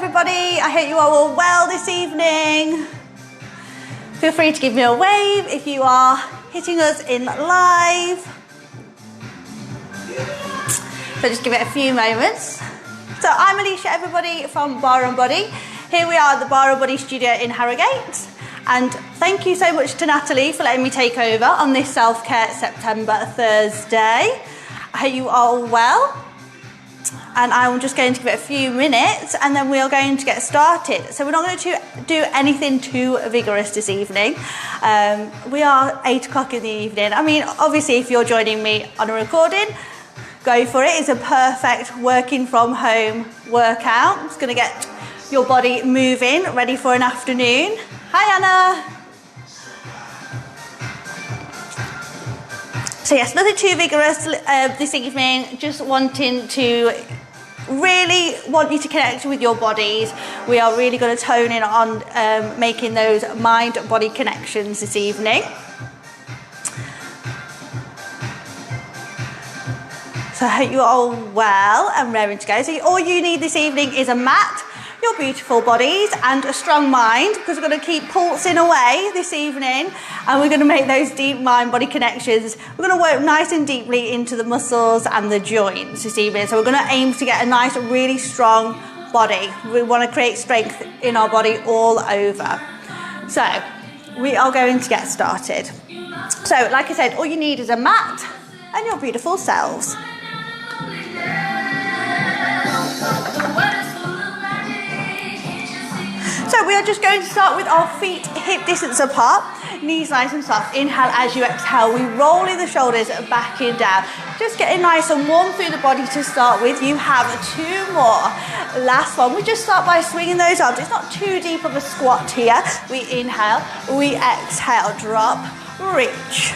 everybody. I hope you are all well this evening. Feel free to give me a wave if you are hitting us in live. So just give it a few moments. So I'm Alicia, everybody, from Barre Body. Here we are at the Barre Body studio in Harrogate. And thank you so much to Natalie for letting me take over on this self-care September Thursday. I hope you are all well. And I'm just going to give it a few minutes and then we are going to get started. So we're not going to do anything too vigorous this evening. We are 8 o'clock in the evening. I mean, obviously if you're joining me on a recording, go for it. It's a perfect working from home workout. It's going to get your body moving, ready for an afternoon. Hi Anna. So yes, nothing too vigorous this evening, just wanting to really want you to connect with your bodies. We are really going to tone in on making those mind-body connections this evening. So I hope you're all well and raring to go. So all you need this evening is a mat, your beautiful bodies and a strong mind, because we're going to keep pulsing away this evening and we're going to make those deep mind-body connections. We're going to work nice and deeply into the muscles and the joints this evening. So we're going to aim to get a nice, really strong body. We want to create strength in our body all over. So we are going to get started. So like I said, all you need is a mat and your beautiful selves. So we are just going to start with our feet hip distance apart, knees nice and soft. Inhale as you exhale, we roll in the shoulders back and down. Just getting nice and warm through the body to start with. You have 2 more. Last one, we just start by swinging those arms. It's not too deep of a squat here. We inhale, we exhale, drop, reach.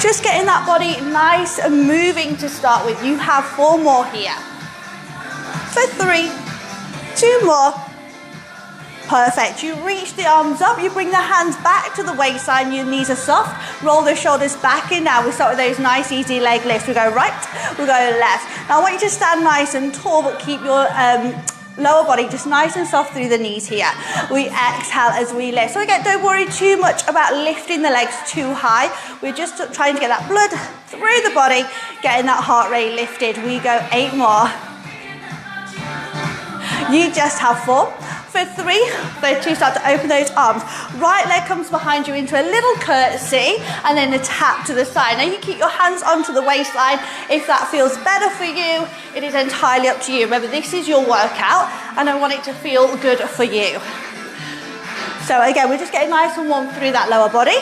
Just getting that body nice and moving to start with. You have 4 more here. So 3, 2 more. Perfect. You reach the arms up, you bring the hands back to the waistline, your knees are soft, roll the shoulders back in. Now we start with those nice easy leg lifts. We go right, we go left. Now I want you to stand nice and tall, but keep your lower body just nice and soft through the knees here. We exhale as we lift. So again, don't worry too much about lifting the legs too high. We're just trying to get that blood through the body, getting that heart rate lifted. We go 8 more. You just have 4. For 3, for 2, start to open those arms. Right leg comes behind you into a little curtsy and then a tap to the side. Now you keep your hands onto the waistline. If that feels better for you, it is entirely up to you. Remember, this is your workout and I want it to feel good for you. So again, we're just getting nice and warm through that lower body.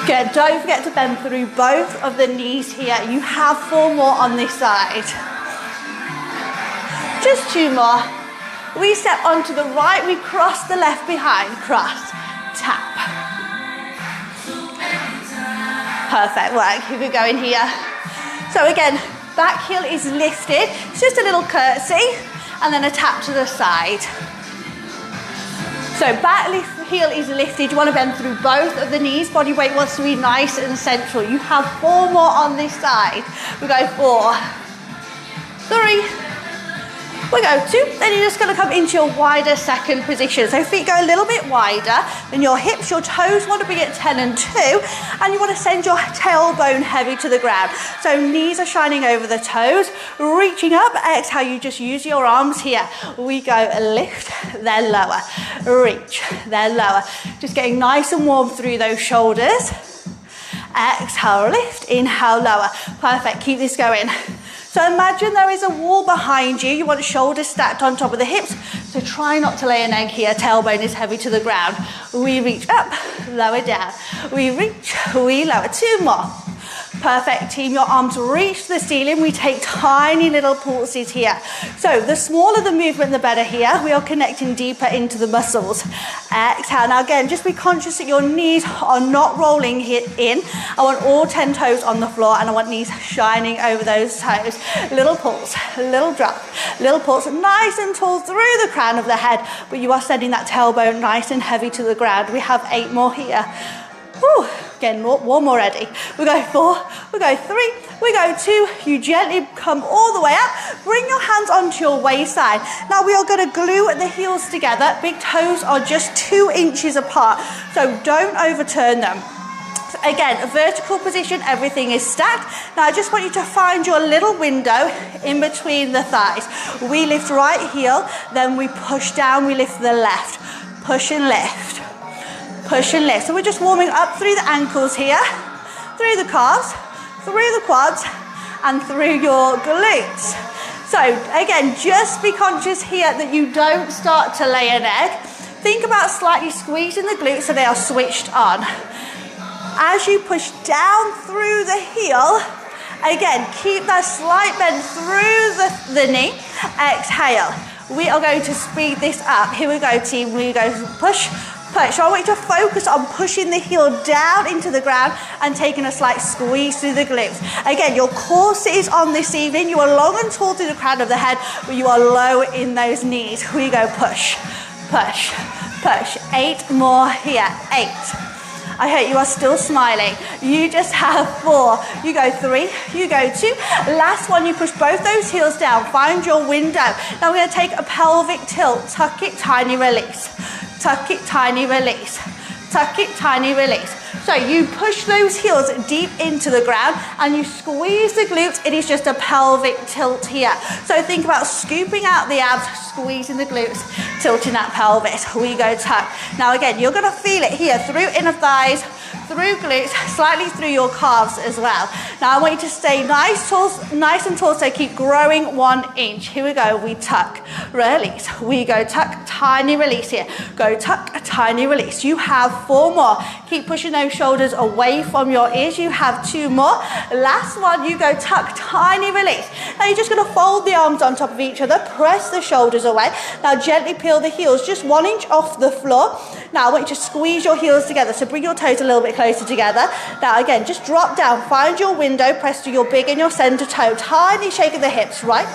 Good, don't forget to bend through both of the knees here. You have 4 more on this side. Just 2 more. We step onto the right, we cross the left behind, cross, tap. Perfect work, keep it going here. So again, back heel is lifted, it's just a little curtsy, and then a tap to the side. So back heel is lifted, you want to bend through both of the knees, body weight wants to be nice and central. You have 4 more on this side. We go 4, 3, we go 2, then you're just going to come into your wider second position. So feet go a little bit wider than your hips, your toes want to be at 10 and 2, and you want to send your tailbone heavy to the ground. So knees are shining over the toes, reaching up, exhale, you just use your arms here. We go lift, then lower, reach, then lower. Just getting nice and warm through those shoulders. Exhale, lift, inhale, lower. Perfect, keep this going. So imagine there is a wall behind you. You want shoulders stacked on top of the hips. So try not to lay an egg here. Tailbone is heavy to the ground. We reach up, lower down. We reach, we lower. 2 more. Perfect, team. Your arms reach the ceiling. We take tiny little pulses here. So the smaller the movement, the better here. We are connecting deeper into the muscles. Exhale. Now again, just be conscious that your knees are not rolling in. I want all 10 toes on the floor and I want knees shining over those toes. Little pulse, little drop, little pulse. Nice and tall through the crown of the head, but you are sending that tailbone nice and heavy to the ground. We have 8 more here. Whew. Again, warm already. We go 4, we go 3, we go 2. You gently come all the way up. Bring your hands onto your waistline. Now we are going to glue the heels together. Big toes are just 2 inches apart, so don't overturn them. Again, a vertical position, everything is stacked. Now I just want you to find your little window in between the thighs. We lift right heel, then we push down, we lift the left. Push and lift. Push and lift. So we're just warming up through the ankles here, through the calves, through the quads, and through your glutes. So again, just be conscious here that you don't start to lay an egg. Think about slightly squeezing the glutes so they are switched on. As you push down through the heel, again, keep that slight bend through the knee. Exhale. We are going to speed this up. Here we go, team. We go push, push. So I want you to focus on pushing the heel down into the ground and taking a slight squeeze through the glutes. Again, your core is on this evening. You are long and tall through the crown of the head, but you are low in those knees. Here we go, push, push, push. 8 more here. 8. I hope you are still smiling. You just have 4. You go 3, you go 2. Last one, you push both those heels down. Find your window. Now we're going to take a pelvic tilt. Tuck it, tiny release. Tuck it, tiny release. Tuck it, tiny release. So you push those heels deep into the ground and you squeeze the glutes. It is just a pelvic tilt here. So think about scooping out the abs, squeezing the glutes, tilting that pelvis. We go tuck. Now again, you're going to feel it here through inner thighs, through glutes, slightly through your calves as well. Now I want you to stay nice and tall, so keep growing 1 inch. Here we go, we tuck, release. We go tuck, tiny release here. Go tuck, tiny release. You have 4 more. Keep pushing those shoulders away from your ears. You have 2 more. Last one, you go tuck, tiny release. Now you're just going to fold the arms on top of each other, press the shoulders away. Now gently peel the heels just 1 inch off the floor. Now I want you to squeeze your heels together, so bring your toes a little bit closer together. Now again, just drop down, find your window, press to your big and your center toe. Tiny shake of the hips, right,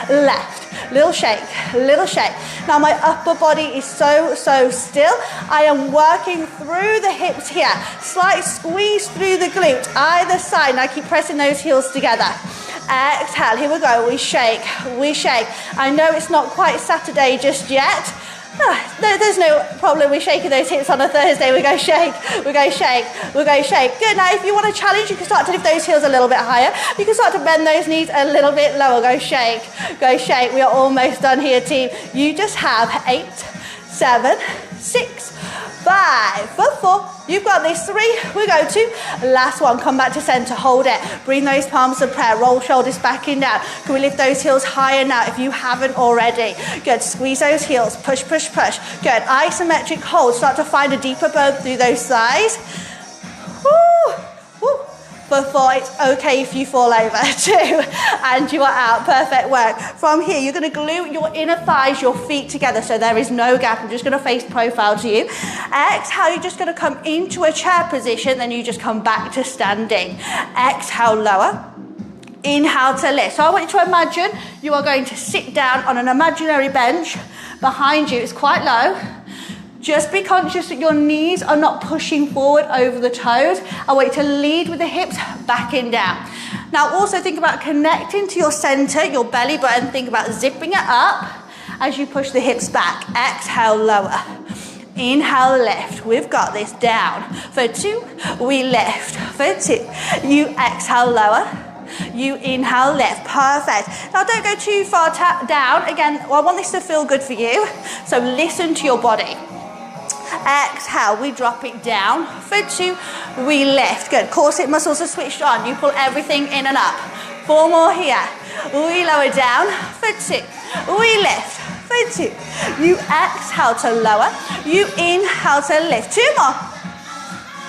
left, little shake, little shake. Now my upper body is so still. I am working through the hips here. Slight squeeze through the glute, either side. Now keep pressing those heels together. Exhale, here we go, we shake, we shake. I know it's not quite Saturday just yet. There's no problem with shaking those hips on a Thursday. We go shake, we go shake, we go shake. Good. Now if you want a challenge, you can start to lift those heels a little bit higher. You can start to bend those knees a little bit lower. Go shake, go shake. We are almost done here, team. You just have 8, 7, 6, 5, 4. You've got this. 3, we go 2. Last one, come back to center, hold it. Bring those palms to prayer, roll shoulders back and down. Can we lift those heels higher now if you haven't already? Good, squeeze those heels, push, push, push. Good, isometric hold, start to find a deeper bone through those thighs. Woo, woo. For 4, it's okay if you fall over. 2, and you are out. Perfect work. From here, you're going to glue your inner thighs, your feet together, so there is no gap. I'm just going to face profile to you. Exhale, you're just going to come into a chair position, then you just come back to standing. Exhale, lower. Inhale to lift. So I want you to imagine you are going to sit down on an imaginary bench. Behind you, it's quite low. Just be conscious that your knees are not pushing forward over the toes. I want you to lead with the hips back and down. Now also think about connecting to your center, your belly button. Think about zipping it up as you push the hips back. Exhale, lower. Inhale, lift. We've got this. Down. For 2, we lift. For 2, you exhale, lower. You inhale, lift. Perfect. Now don't go too far down. Again, I want this to feel good for you. So listen to your body. Exhale, we drop it down. For 2, we lift. Good. Corset muscles are switched on. You pull everything in and up. 4 more here. We lower down. For 2, we lift. For 2, you exhale to lower. You inhale to lift. 2 more.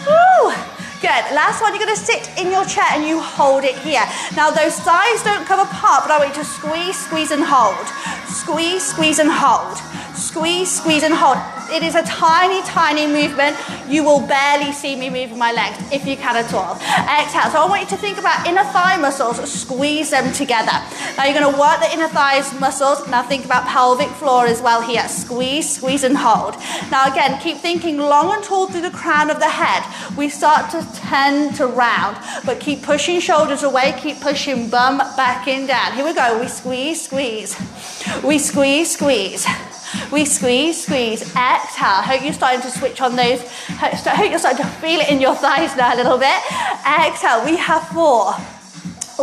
Woo. Good. Last one, you're going to sit in your chair and you hold it here. Now those thighs don't come apart, but I want you to squeeze, squeeze and hold. Squeeze, squeeze and hold. Squeeze, squeeze and hold. It is a tiny, tiny movement. You will barely see me moving my legs, if you can at all. Exhale. So I want you to think about inner thigh muscles, squeeze them together. Now you're gonna work the inner thighs muscles. Now think about pelvic floor as well here. Squeeze, squeeze and hold. Now again, keep thinking long and tall through the crown of the head. We start to tend to round, but keep pushing shoulders away, keep pushing bum back and down. Here we go. We squeeze, squeeze. We squeeze, squeeze. We squeeze, squeeze. Exhale. Hope you're starting to switch on those. Hope you're starting to feel it in your thighs now a little bit. Exhale. We have 4.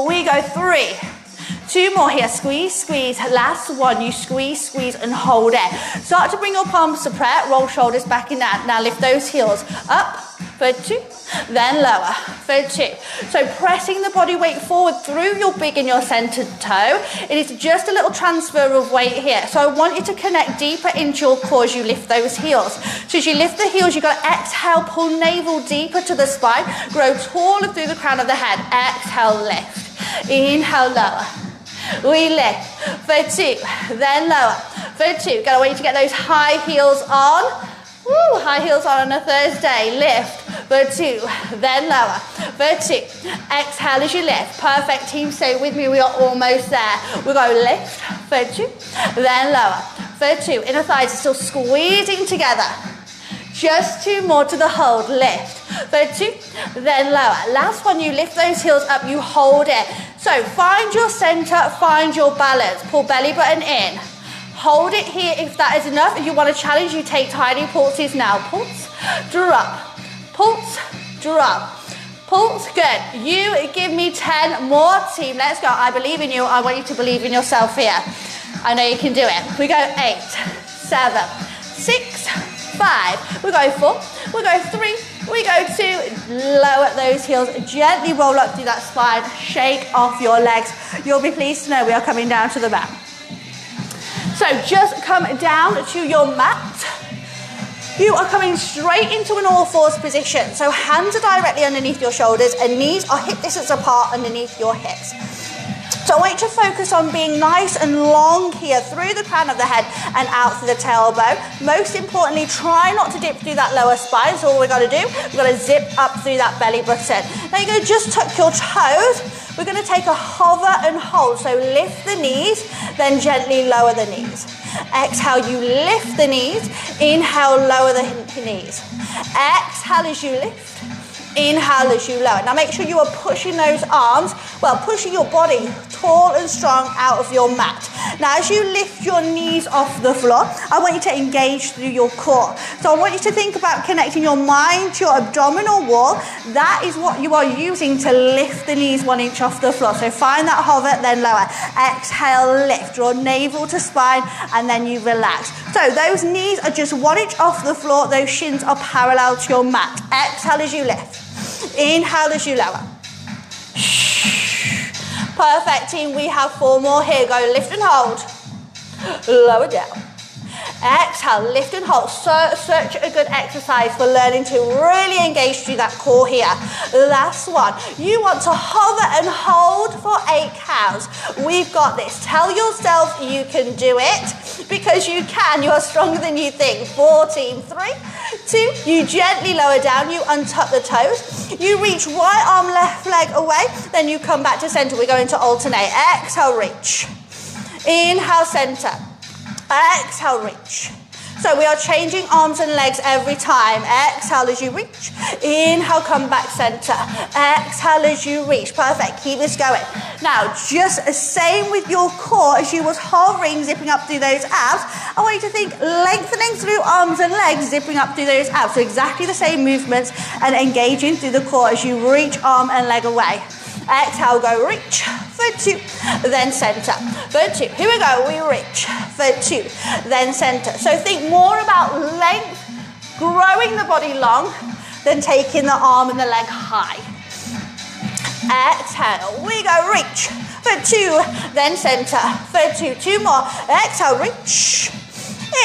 We go 3. 2 more here. Squeeze, squeeze. Last one. You squeeze, squeeze and hold it. Start to bring your palms to prayer. Roll shoulders back and down. Now lift those heels up for 2. Then lower for 2. So pressing the body weight forward through your big and your centered toe. It is just a little transfer of weight here. So I want you to connect deeper into your core as you lift those heels. So as you lift the heels, you've got to exhale, pull navel deeper to the spine, grow taller through the crown of the head. Exhale, lift. Inhale, lower. We lift for 2, then lower for 2. I want you to get those high heels on. Woo, high heels on a Thursday. Lift for 2, then lower for 2. Exhale as you lift. Perfect, team, stay with me. We are almost there. We're going to lift for 2, then lower for 2. Inner thighs are still squeezing together. Just 2 more to the hold. Lift for 2, then lower. Last one, you lift those heels up, you hold it. So find your center, find your balance. Pull belly button in. Hold it here if that is enough. If you want to challenge, you take tiny pulses now. Pulse, drop, pulse, drop, pulse. Good. You give me 10 more, team. Let's go. I believe in you. I want you to believe in yourself here. I know you can do it. We go 8, 7, 6, 5. We go 4. We go 3. We go 2. Lower those heels. Gently roll up through that spine. Shake off your legs. You'll be pleased to know we are coming down to the mat. So just come down to your mat. You are coming straight into an all-fours position. So hands are directly underneath your shoulders and knees are hip distance apart underneath your hips. So I want you to focus on being nice and long here through the crown of the head and out through the tailbone. Most importantly, try not to dip through that lower spine. So all we're going to do, we're going to zip up through that belly button. Now you're going to just tuck your toes. We're going to take a hover and hold. So lift the knees, then gently lower the knees. Exhale, you lift the knees. Inhale, lower the knees. Exhale as you lift. Inhale as you lower. Now make sure you are pushing those arms, pushing your body tall and strong out of your mat. Now as you lift your knees off the floor, I want you to engage through your core. So I want you to think about connecting your mind to your abdominal wall. That is what you are using to lift the knees 1 inch off the floor. So find that hover, then lower. Exhale, lift. Draw navel to spine, and then you relax. So those knees are just 1 inch off the floor. Those shins are parallel to your mat. Exhale as you lift. Inhale as you lower. Perfect, team. We have 4 more here. Go lift and hold. Lower down. Exhale, lift and hold. So, such a good exercise for learning to really engage through that core here. Last one. You want to hover and hold for 8 counts. We've got this. Tell yourself you can do it because you can. You are stronger than you think. 4, team. 3, 2. You gently lower down. You untuck the toes. You reach right arm, left leg away. Then you come back to center. We're going to alternate. Exhale, reach. Inhale, center. Exhale, reach. So we are changing arms and legs every time. Exhale as you reach. Inhale, come back center. Exhale as you reach. Perfect. Keep this going. Now, just the same with your core as you was hovering, zipping up through those abs. I want you to think lengthening through arms and legs, zipping up through those abs. So exactly the same movements and engaging through the core as you reach arm and leg away. Exhale, go reach for 2, then center for 2. Here we go, we reach for 2, then center. So think more about length, growing the body long, than taking the arm and the leg high. Exhale, we go reach for 2, then center for 2. 2 more. Exhale, reach.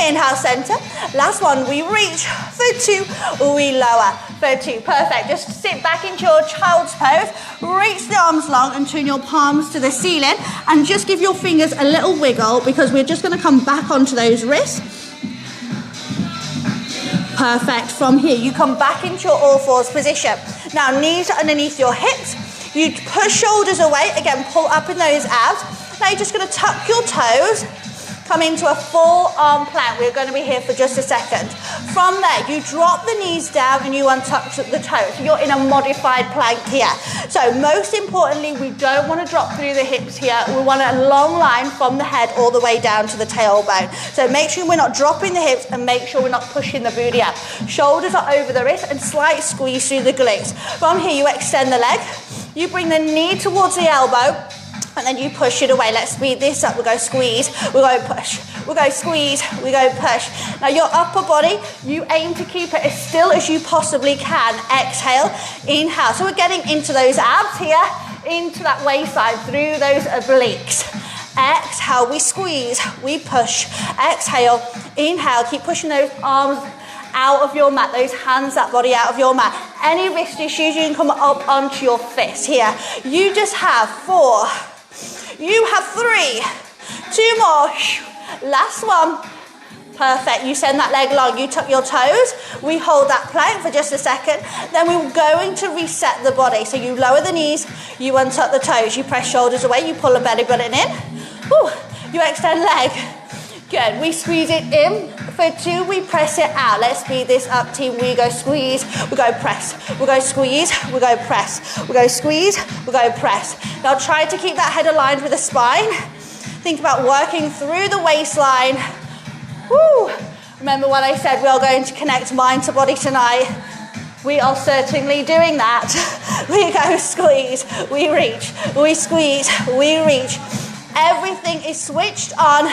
Inhale, center. Last one, we reach for 2, we lower for 2. Perfect. Just sit back into your child's pose, reach the arms long and turn your palms to the ceiling and just give your fingers a little wiggle because we're just going to come back onto those wrists. Perfect. From here, you come back into your all fours position. Now, knees are underneath your hips. You push shoulders away. Again, pull up in those abs. Now, you're just going to tuck your toes. Come into a full arm plank. We're going to be here for just a second. From there, you drop the knees down and you untuck the toes. You're in a modified plank here. So most importantly, we don't want to drop through the hips here. We want a long line from the head all the way down to the tailbone. So make sure we're not dropping the hips and make sure we're not pushing the booty up. Shoulders are over the wrist and slight squeeze through the glutes. From here, you extend the leg. You bring the knee towards the elbow. And then you push it away. Let's speed this up. We'll go squeeze, we'll go push, we'll go squeeze, we go push. Now your upper body, you aim to keep it as still as you possibly can. Exhale, inhale. So we're getting into those abs here, into that waistline, through those obliques. Exhale, we squeeze, we push. Exhale, inhale. Keep pushing those arms out of your mat, those hands, that body out of your mat. Any wrist issues, you can come up onto your fist here. You just have 4. You have 3, 2 more, last one. Perfect, you send that leg long, you tuck your toes, we hold that plank for just a second, then we're going to reset the body. So you lower the knees, you untuck the toes, you press shoulders away, you pull the belly button in. Woo. You extend leg, good, we squeeze it in. For 2, we press it out. Let's speed this up, team. We go squeeze, we go press, we go squeeze, we go press, we go squeeze, we go press. Now try to keep that head aligned with the spine. Think about working through the waistline. Woo. Remember what I said, we are going to connect mind to body tonight. We are certainly doing that. We go squeeze, we reach, we squeeze, we reach. Everything is switched on.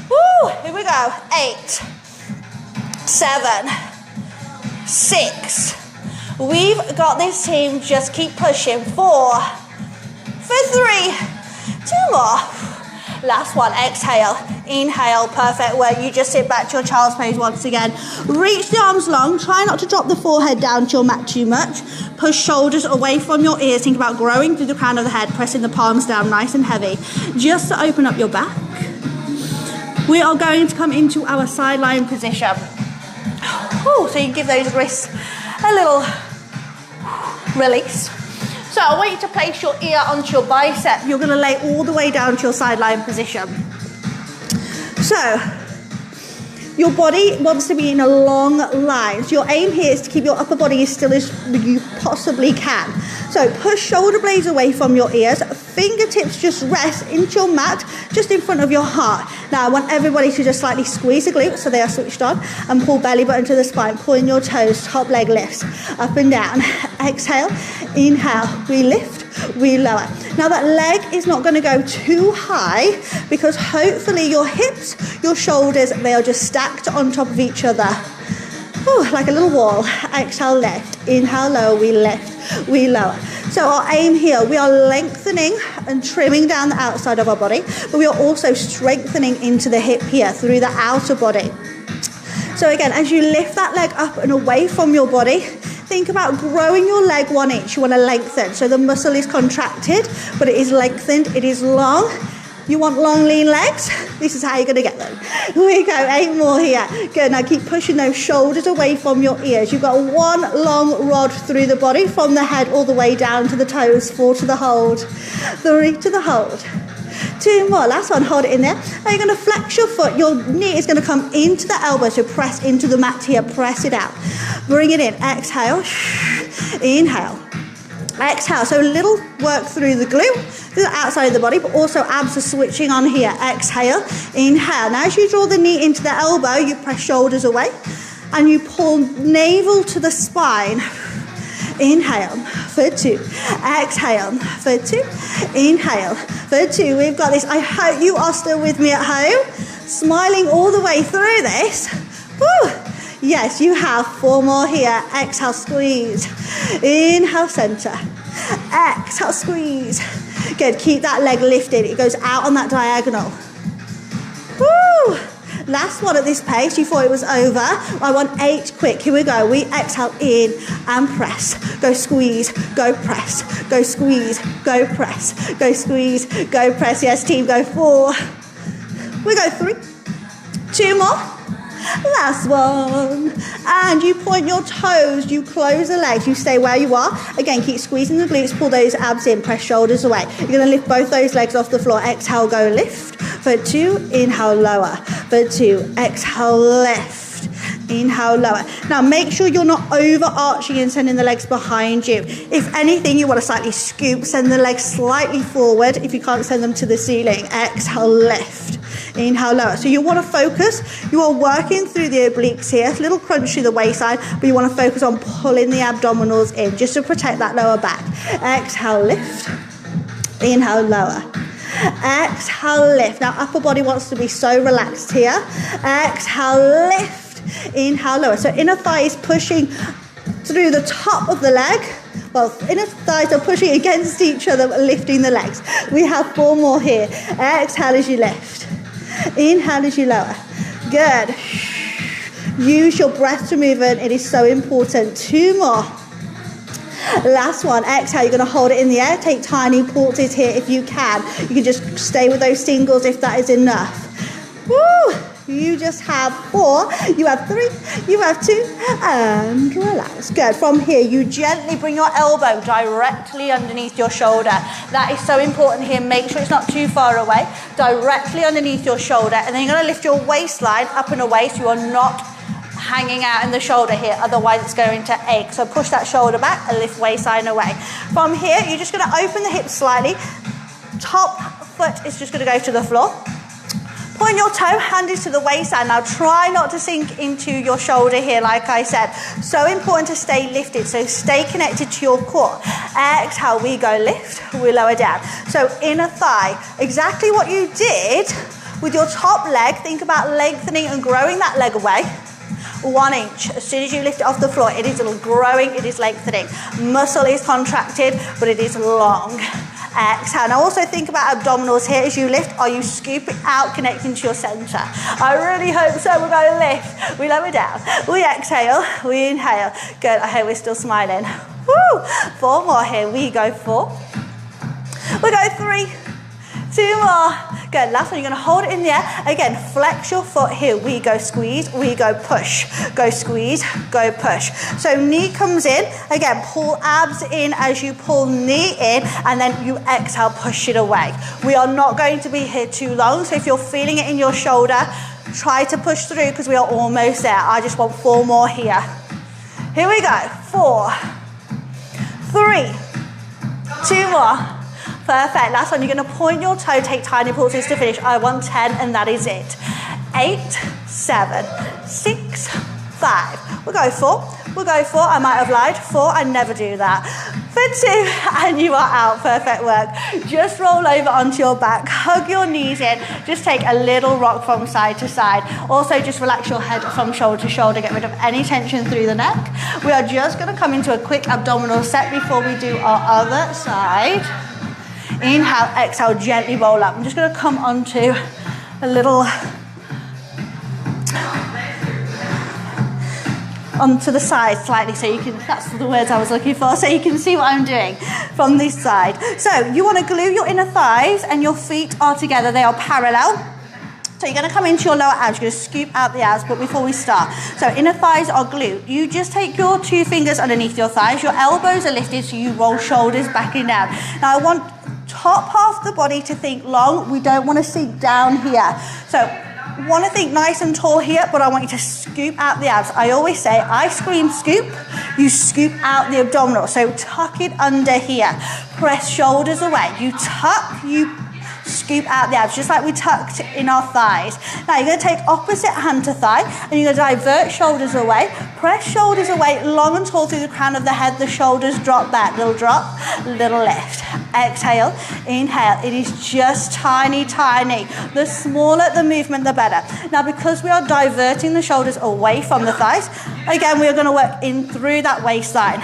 Woo, here we go. 8, 7, 6. We've got this, team. Just keep pushing. 4, for 3, 2 more. Last one. Exhale, inhale. Perfect work. You just sit back to your child's pose once again. Reach the arms long. Try not to drop the forehead down to your mat too much. Push shoulders away from your ears. Think about growing through the crown of the head, pressing the palms down nice and heavy, just to open up your back. We are going to come into our sideline position. Ooh, so you give those wrists a little release. So I want you to place your ear onto your bicep. You're going to lay all the way down to your sideline position. So your body wants to be in a long line. So your aim here is to keep your upper body as still as you possibly can. So push shoulder blades away from your ears. Fingertips just rest into your mat, just in front of your heart. Now I want everybody to just slightly squeeze the glutes so they are switched on, and pull belly button to the spine, pulling your toes, top leg lifts, up and down. Exhale, inhale, we lift, we lower. Now that leg is not going to go too high because hopefully your hips, your shoulders, they are just stacked on top of each other. Ooh, like a little wall. Exhale, lift, inhale, lower, we lift, we lower. So our aim here, we are lengthening and trimming down the outside of our body, but we are also strengthening into the hip here through the outer body. So again, as you lift that leg up and away from your body, think about growing your leg 1 inch. You want to lengthen. So the muscle is contracted, but it is lengthened, it is long. You want long, lean legs? This is how you're going to get them. Here we go, 8 more here. Good, now keep pushing those shoulders away from your ears. You've got 1 long rod through the body, from the head all the way down to the toes. 4 to the hold, 3 to the hold. 2 more, last one, hold it in there. Now you're going to flex your foot. Your knee is going to come into the elbow, so press into the mat here, press it out. Bring it in, exhale, inhale. Exhale, so a little work through the glute, through the outside of the body, but also abs are switching on here. Exhale, inhale. Now as you draw the knee into the elbow, you press shoulders away and you pull navel to the spine. Inhale for 2, exhale for 2, inhale for 2. We've got this. I hope you are still with me at home, smiling all the way through this. Woo. Yes, you have 4 more here. Exhale, squeeze. Inhale, center. Exhale, squeeze. Good, keep that leg lifted. It goes out on that diagonal. Woo! Last one at this pace. You thought it was over. I want 8 quick. Here we go. We exhale in and press. Go squeeze, go press. Go squeeze, go press. Go squeeze, go press. Yes, team, go 4. We go 3. 2 more. Last one. And you point your toes, you close the legs, you stay where you are. Again, keep squeezing the glutes, pull those abs in, press shoulders away. You're going to lift both those legs off the floor. Exhale, go lift. For 2, inhale, lower. For 2, exhale, lift. Inhale, lower. Now make sure you're not overarching and sending the legs behind you. If anything, you want to slightly scoop, send the legs slightly forward. If you can't send them to the ceiling, exhale, lift. Inhale, lower. So you want to focus. You are working through the obliques here. A little crunch through the waistline, but you want to focus on pulling the abdominals in just to protect that lower back. Exhale, lift. Inhale, lower. Exhale, lift. Now upper body wants to be so relaxed here. Exhale, lift. Inhale, lower. So inner thigh is pushing through the top of the leg. Well, inner thighs are pushing against each other, lifting the legs. We have 4 more here. Exhale as you lift. Inhale as you lower. Good. Use your breath to move in. It is so important. 2 more. Last one. Exhale. You're going to hold it in the air. Take tiny pauses here if you can. You can just stay with those singles if that is enough. Woo! You just have 4, you have 3, you have 2, and relax. Good. From here, you gently bring your elbow directly underneath your shoulder. That is so important here. Make sure it's not too far away. Directly underneath your shoulder. And then you're going to lift your waistline up and away so you are not hanging out in the shoulder here. Otherwise, it's going to ache. So push that shoulder back and lift waistline away. From here, you're just going to open the hips slightly. Top foot is just going to go to the floor. Point your toe, hand is to the waistline. Now try not to sink into your shoulder here, like I said. So important to stay lifted, so stay connected to your core. Exhale, we go lift, we lower down. So inner thigh, exactly what you did with your top leg. Think about lengthening and growing that leg away. 1 inch. As soon as you lift it off the floor, it is growing, it is lengthening. Muscle is contracted, but it is long. Exhale. Now also think about abdominals here as you lift. Are you scooping out, connecting to your center? I really hope so. We're going to lift. We lower down. We exhale. We inhale. Good. I hope we're still smiling. Woo! 4 more here. We go 4. We go 3. 2 more. Good. Last one. You're going to hold it in the air. Again, flex your foot here. We go squeeze. We go push. Go squeeze. Go push. So knee comes in. Again, pull abs in as you pull knee in. And then you exhale, push it away. We are not going to be here too long. So if you're feeling it in your shoulder, try to push through because we are almost there. I just want 4 more here. Here we go. 4. 3. 2 more. Perfect. Last one, you're going to point your toe, take tiny pauses to finish. I want 10, and that is it. 8, 7, 6, 5. We'll go 4. We'll go 4. I might have lied. 4, I never do that. For 2, and you are out. Perfect work. Just roll over onto your back. Hug your knees in. Just take a little rock from side to side. Also, just relax your head from shoulder to shoulder. Get rid of any tension through the neck. We are just going to come into a quick abdominal set before we do our other side. Inhale, exhale, gently roll up. I'm just going to come onto a little, onto the side slightly so you can, that's the words I was looking for, so you can see what I'm doing from this side. So you want to glue your inner thighs and your feet are together, they are parallel. So you're going to come into your lower abs, you're going to scoop out the abs, but before we start, so inner thighs are glued. You just take your 2 fingers underneath your thighs, your elbows are lifted so you roll shoulders back and down. Now I want top half the body to think long. We don't want to sink down here. So want to think nice and tall here, but I want you to scoop out the abs. I always say, I scream scoop, you scoop out the abdominal. So tuck it under here. Press shoulders away. You tuck, you scoop out the abs, just like we tucked in our thighs. Now you're going to take opposite hand to thigh, and you're going to divert shoulders away. Press shoulders away, long and tall through the crown of the head. The shoulders drop back. Little drop, little lift. Exhale, inhale. It is just tiny, tiny. The smaller the movement, the better. Now, because we are diverting the shoulders away from the thighs, again, we are going to work in through that waistline.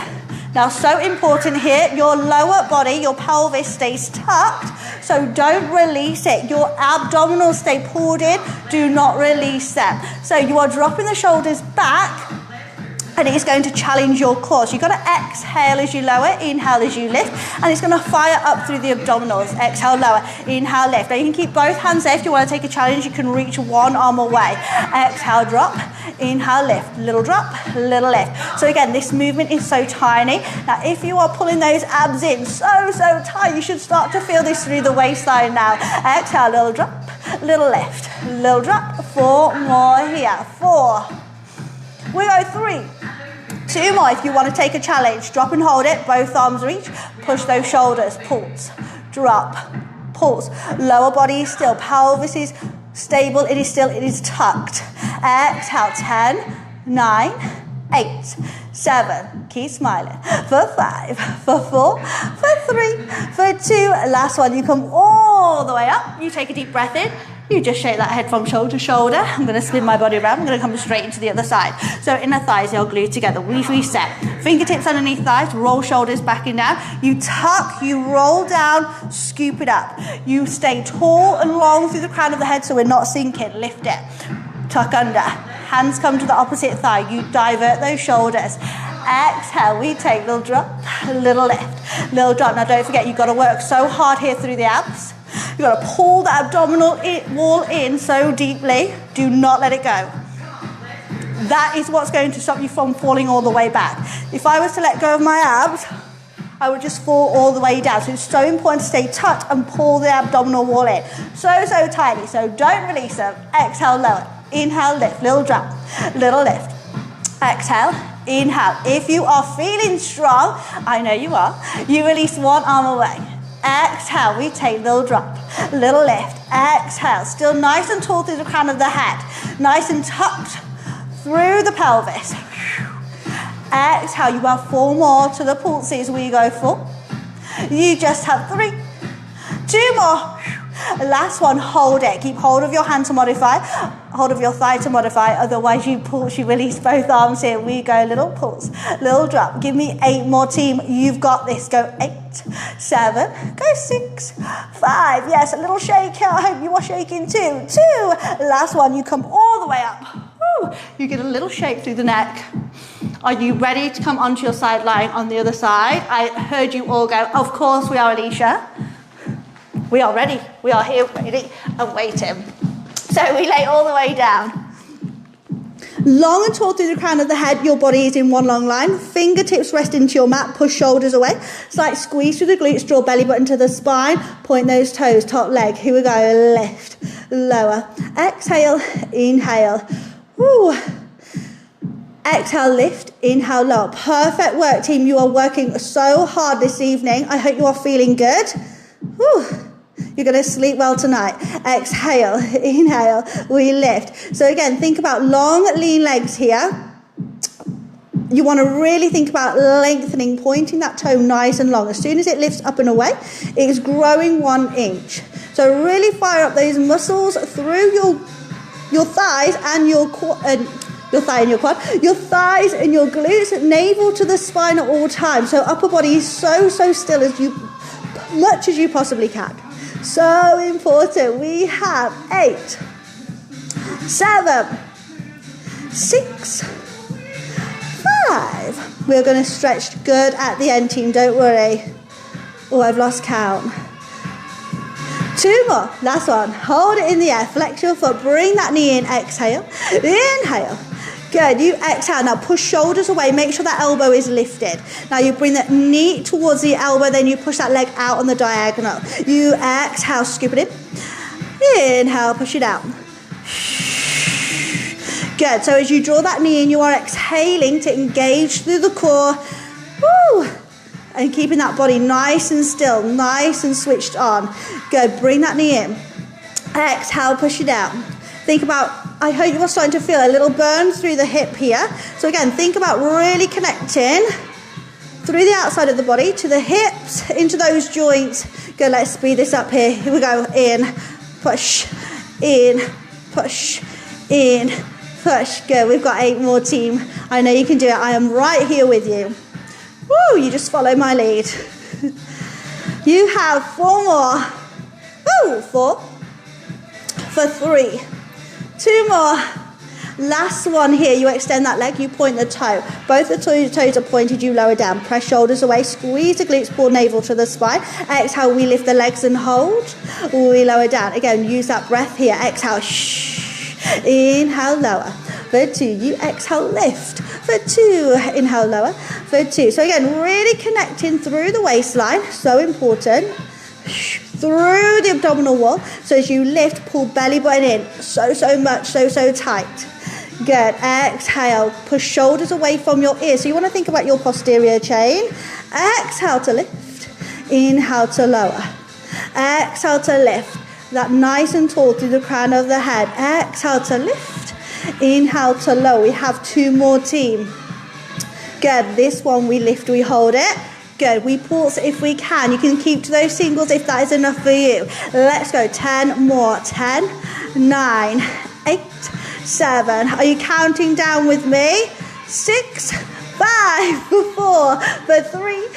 Now, so important here, your lower body, your pelvis stays tucked, so don't release it. Your abdominals stay pulled in, do not release them. So you are dropping the shoulders back, And it's going to challenge your core. So you've got to exhale as you lower, inhale as you lift, and it's going to fire up through the abdominals. Exhale, lower, inhale, lift. Now you can keep both hands there. If you want to take a challenge, you can reach one arm away. Exhale, drop, inhale, lift, little drop, little lift. So again, this movement is so tiny. Now if you are pulling those abs in so tight, you should start to feel this through the waistline now. Exhale, little drop, little lift, little drop. 4 more here. 4. We go 3. 2 more. If you want to take a challenge, drop and hold it, both arms reach, push those shoulders, pulse, drop, pulse. Lower body is still, pelvis is stable, it is still, it is tucked. Exhale, 10, 9, 8, 7, keep smiling, for 5, for 4, for 3, for 2, last one, you come all the way up, you take a deep breath in, you just shake that head from shoulder to shoulder. I'm going to spin my body around. I'm going to come straight into the other side. So inner thighs, they'll glue together. We reset. Fingertips underneath thighs, roll shoulders back and down. You tuck, you roll down, scoop it up. You stay tall and long through the crown of the head so we're not sinking. Lift it. Tuck under. Hands come to the opposite thigh. You divert those shoulders. Exhale, we take little drop, little lift, little drop. Now don't forget, you've got to work so hard here through the abs. You've got to pull the abdominal wall in so deeply. Do not let it go. That is what's going to stop you from falling all the way back. If I was to let go of my abs, I would just fall all the way down. So it's so important to stay tucked and pull the abdominal wall in. So tiny. So don't release them. Exhale, lower. Inhale, lift. Little drop. Little lift. Exhale. Inhale. If you are feeling strong, I know you are, you release one arm away. Exhale, we take little drop, little lift. Exhale, still nice and tall through the crown of the head. Nice and tucked through the pelvis. Exhale, you have 4 more to the pulses. We go 4. You just have 3. 2 more. Last one, hold it. Keep hold of your hand to modify. Hold of your thigh to modify. Otherwise you pulse, you release both arms here. We go little pulse, little drop. Give me 8 more, team. You've got this. Go 8, 7, go 6, 5. Yes, a little shake here. I hope you are shaking too. 2. Last one, you come all the way up. Woo. You get a little shake through the neck. Are you ready to come onto your sideline on the other side? I heard you all go, of course we are, Alicia. We are ready. We are here, ready and waiting. So we lay all the way down. Long and tall through the crown of the head. Your body is in one long line. Fingertips rest into your mat. Push shoulders away. Slight squeeze through the glutes. Draw belly button to the spine. Point those toes. Top leg. Here we go. Lift. Lower. Exhale. Inhale. Woo. Exhale, lift, inhale, lower. Perfect work, team. You are working so hard this evening. I hope you are feeling good. Woo. You're going to sleep well tonight. Exhale, inhale, we lift. So again, think about long, lean legs here. You want to really think about lengthening, pointing that toe nice and long. As soon as it lifts up and away, it is growing 1 inch. So really fire up those muscles through your thighs and your thigh and your quad, your thighs and your glutes, navel to the spine at all times. So upper body is so still as much as you possibly can. So important. We have 8, 7, 6, 5. We're going to stretch good at the end, team. Don't worry. Oh, I've lost count. 2 more. Last one. Hold it in the air. Flex your foot. Bring that knee in. Exhale. Inhale. Good. You exhale. Now push shoulders away. Make sure that elbow is lifted. Now you bring that knee towards the elbow. Then you push that leg out on the diagonal. You exhale. Scoop it in. Inhale. Push it out. Good. So as you draw that knee in, you are exhaling to engage through the core. Woo. And keeping that body nice and still, nice and switched on. Good. Bring that knee in. Exhale. Push it out. Think about, I hope you are starting to feel a little burn through the hip here. So again, think about really connecting through the outside of the body to the hips, into those joints. Good, let's speed this up here. Here we go. In, push, push. Good, we've got 8 more, team. I know you can do it. I am right here with you. Woo, you just follow my lead. You have 4 more. Woo, 4. For 3. 2 more. Last one here, you extend that leg, you point the toe. Both the toes are pointed, you lower down. Press shoulders away, squeeze the glutes, pull navel to the spine. Exhale, we lift the legs and hold. We lower down. Again, use that breath here. Exhale, shh. Inhale, lower. For 2, you exhale, lift. For 2, inhale, lower. For 2. So again, really connecting through the waistline, so important. Through the abdominal wall. So as you lift, pull belly button in. So much, so tight. Good. Exhale, push shoulders away from your ears. So you want to think about your posterior chain. Exhale to lift. Inhale to lower. Exhale to lift. That nice and tall through the crown of the head. Exhale to lift. Inhale to lower. We have 2 more, team. Good. This one we lift, we hold it. Good. We pulse if we can. You can keep to those singles if that is enough for you. Let's go. 10 more. 10, 9, 8, 7. Are you counting down with me? 6, 5, 4, 3,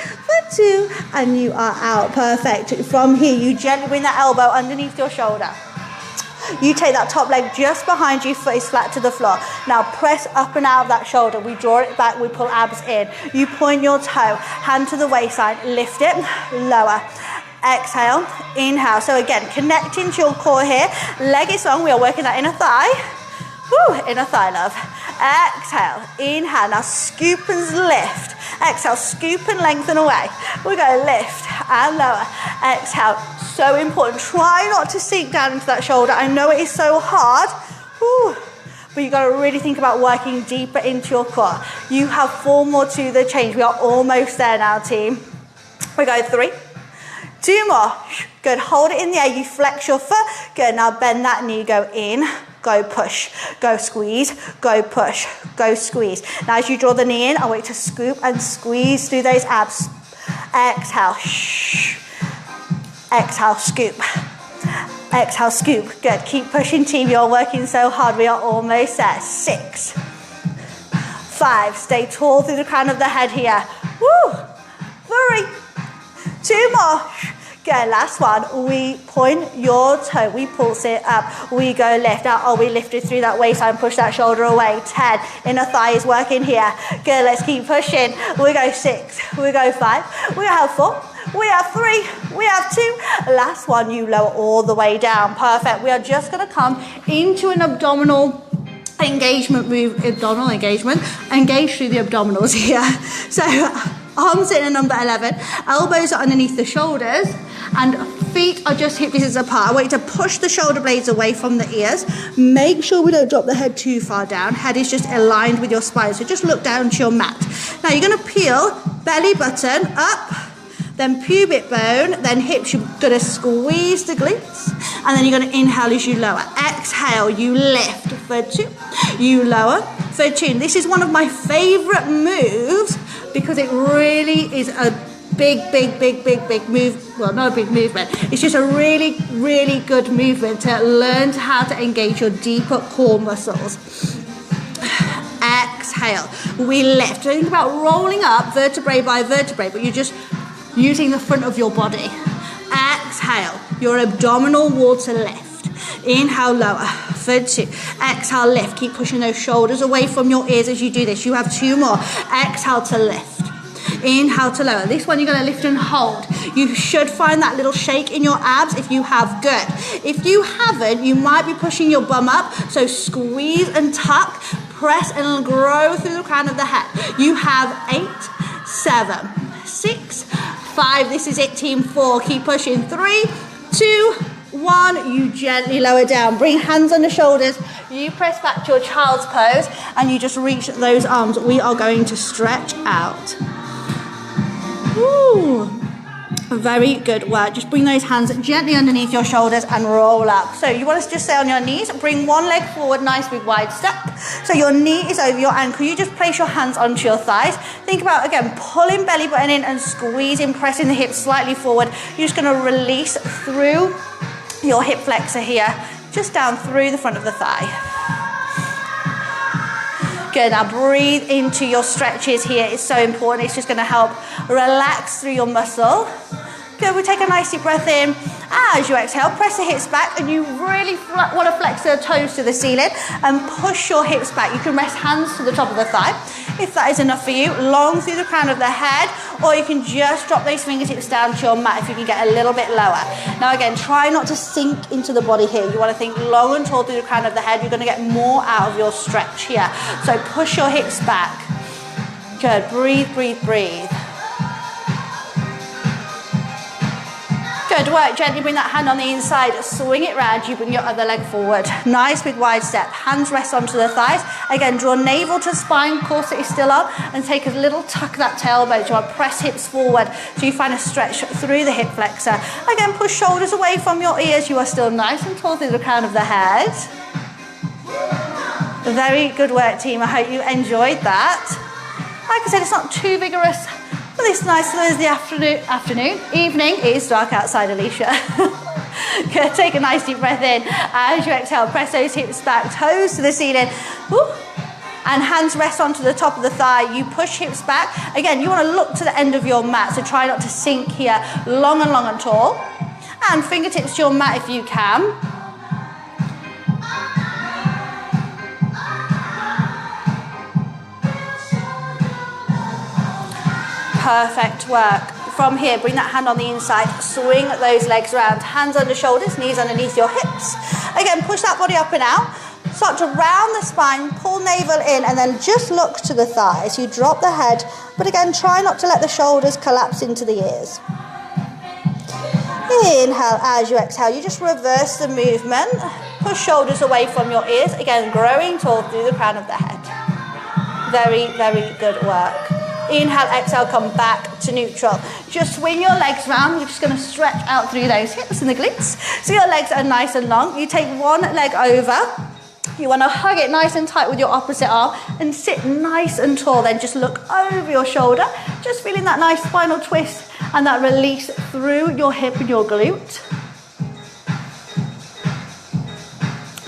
2, and you are out. Perfect. From here, you gently bring that elbow underneath your shoulder. You take that top leg just behind you, foot is flat to the floor. Now press up and out of that shoulder. We draw it back, we pull abs in. You point your toe, hand to the waistline, lift it, lower. Exhale, inhale. So again, connecting to your core here. Leg is long, we are working that inner thigh. Woo, inner thigh, love. Exhale, inhale. Now scoop and lift. Exhale, scoop and lengthen away. We go lift and lower. Exhale, so important. Try not to sink down into that shoulder. I know it is so hard. Woo. But you've got to really think about working deeper into your core. You have 4 more to the change. We are almost there now, team. We go 3, 2 more. Good, hold it in the air. You flex your foot. Good, now bend that knee, go in. Go push, go squeeze, go push, go squeeze. Now as you draw the knee in, I want you to scoop and squeeze through those abs. Exhale, shh. Exhale, scoop. Exhale, scoop. Good, keep pushing, team. You're working so hard. We are almost there. 6, 5, stay tall through the crown of the head here. Woo. 3, 2 more. Good, last one. We point your toe, we pulse it up, we go lift. Now, we lifted through that waistline, push that shoulder away. 10, inner thigh is working here. Good, let's keep pushing. We go 6, we go 5, we have 4, we have 3, we have 2. Last one, you lower all the way down. Perfect. We are just gonna come into an abdominal engagement move, abdominal engagement, engage through the abdominals here. So, arms in at number 11, elbows are underneath the shoulders, and feet are just hip distance apart. I want you to push the shoulder blades away from the ears. Make sure we don't drop the head too far down. Head is just aligned with your spine, so just look down to your mat. Now you're going to peel belly button up, then pubic bone, then hips. You're going to squeeze the glutes, and then you're going to inhale as you lower. Exhale, you lift for 2, you lower for 2. This is one of my favorite moves because it really is a big move. Well, not a big movement. It's just a really, really good movement to learn how to engage your deeper core muscles. Exhale, we lift. Think about rolling up vertebrae by vertebrae, but you're just using the front of your body. Exhale, your abdominal wall to lift. Inhale, lower for 2. Exhale, lift. Keep pushing those shoulders away from your ears as you do this. You have 2 more. Exhale to lift. Inhale to lower. This one you're going to lift and hold. You should find that little shake in your abs if you have. Good. If you haven't, you might be pushing your bum up. So squeeze and tuck. Press and grow through the crown of the head. You have 8, 7, 6, 5. This is it, team. 4. Keep pushing. 3, 2, 1. You gently lower down. Bring hands on the shoulders. You press back to your child's pose and you just reach those arms. We are going to stretch out. Ooh. Very good work. Just bring those hands gently underneath your shoulders and roll up. So you want to just stay on your knees. Bring one leg forward, nice big wide step. So your knee is over your ankle. You just place your hands onto your thighs. Think about, again, pulling belly button in and squeezing, pressing the hips slightly forward. You're just going to release through your hip flexor here, just down through the front of the thigh. Good, now breathe into your stretches here. It's so important. It's just going to help relax through your muscle. Good, we take a nice deep breath in. As you exhale, press the hips back, and you really want to flex the toes to the ceiling and push your hips back. You can rest hands to the top of the thigh. If that is enough for you, long through the crown of the head, or you can just drop those fingertips down to your mat if you can get a little bit lower. Now again, try not to sink into the body here. You want to think long and tall through the crown of the head. You're going to get more out of your stretch here. So push your hips back. Good, breathe, breathe, breathe. Good work, gently bring that hand on the inside, swing it round, you bring your other leg forward. Nice big wide step, hands rest onto the thighs. Again, draw navel to spine, corset is still on, and take a little tuck of that tailbone. You want to press hips forward so you find a stretch through the hip flexor. Again, push shoulders away from your ears, you are still nice and tall through the crown of the head. Very good work, team, I hope you enjoyed that. Like I said, it's not too vigorous. But this nice Thursday evening, it is dark outside, Alicia. Good, take a nice deep breath in. As you exhale, press those hips back, toes to the ceiling. Woo. And hands rest onto the top of the thigh. You push hips back. Again, you want to look to the end of your mat, so try not to sink here. Long and tall. And fingertips to your mat if you can. Perfect work. From here, bring that hand on the inside, swing those legs around, hands under shoulders, knees underneath your hips. Again, push that body up and out. Start to round the spine, pull navel in, and then just look to the thighs. You drop the head, but again, try not to let the shoulders collapse into the ears. Inhale, as you exhale, you just reverse the movement. Push shoulders away from your ears. Again, growing tall through the crown of the head. Very, very good work. Inhale, exhale, come back to neutral. Just swing your legs round. You're just going to stretch out through those hips and the glutes. So your legs are nice and long. You take one leg over. You want to hug it nice and tight with your opposite arm and sit nice and tall. Then just look over your shoulder. Just feeling that nice spinal twist and that release through your hip and your glute.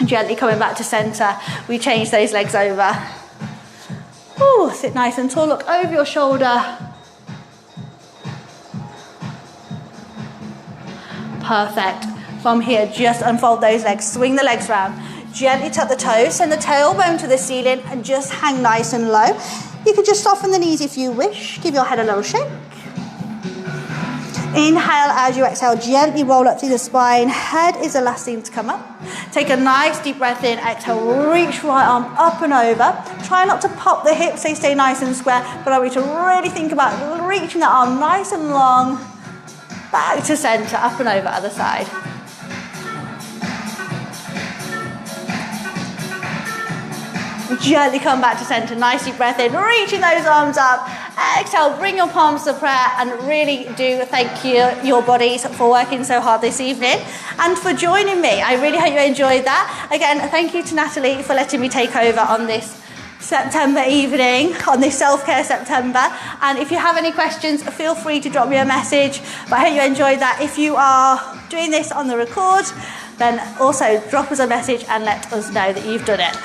Gently coming back to center. We change those legs over. Ooh, sit nice and tall, look over your shoulder. Perfect. From here, just unfold those legs, swing the legs round. Gently tuck the toes, send the tailbone to the ceiling and just hang nice and low. You can just soften the knees if you wish. Give your head a little shake. Inhale, as you exhale, gently roll up through the spine. Head is the last thing to come up. Take a nice deep breath in. Exhale, reach right arm up and over. Try not to pop the hips, they stay nice and square, but I want you to really think about reaching that arm nice and long. Back to center, up and over, other side. Gently come back to center, nice deep breath in, reaching those arms up. Exhale, bring your palms to prayer and really do thank your bodies for working so hard this evening and for joining me. I really hope you enjoyed that. Again, thank you to Natalie for letting me take over on this September evening, on this self-care September. And if you have any questions, feel free to drop me a message. But I hope you enjoyed that. If you are doing this on the record, then also drop us a message and let us know that you've done it.